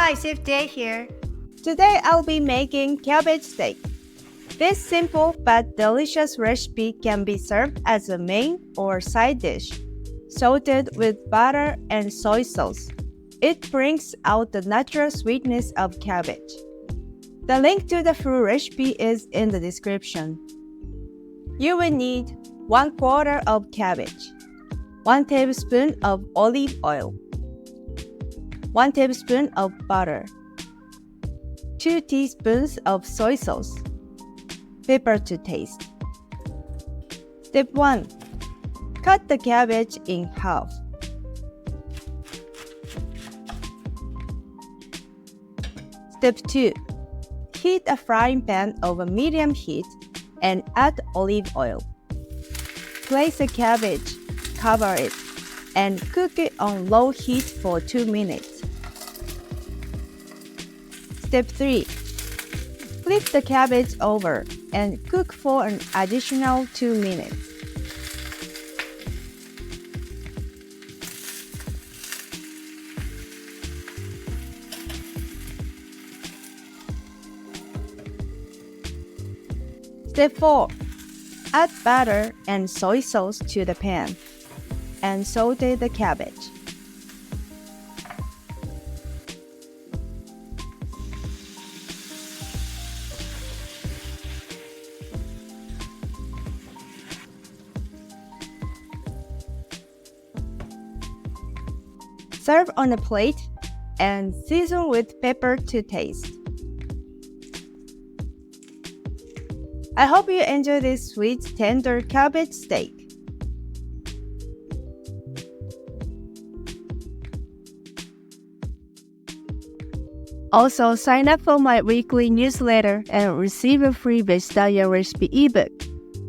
Hi, Sautéed here. Today I'll be making cabbage steak. This simple but delicious recipe can be served as a main or side dish, sautéed with butter and soy sauce. It brings out the natural sweetness of cabbage. The link to the full recipe is in the description. You will need 1/4 of cabbage, 1 tablespoon of olive oil, 1 tablespoon of butter, 2 teaspoons of soy sauce, pepper to taste. Step 1. Cut the cabbage in half. Step 2. Heat a frying pan over medium heat and add olive oil. Place the cabbage, cover it, and cook it on low heat for 2 minutes. Step 3. Flip the cabbage over and cook for an additional 2 minutes. Step 4. Add butter and soy sauce to the pan and sauté the cabbage. Serve on a plate and season with pepper to taste. I hope you enjoy this sweet, tender cabbage steak. Also, sign up for my weekly newsletter and receive a free vegetarian recipe ebook.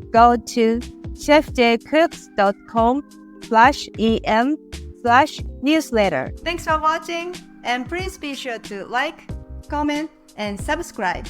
Go to chefjcooks.com/em/newsletter. Thanks for watching, and please be sure to like, comment, and subscribe.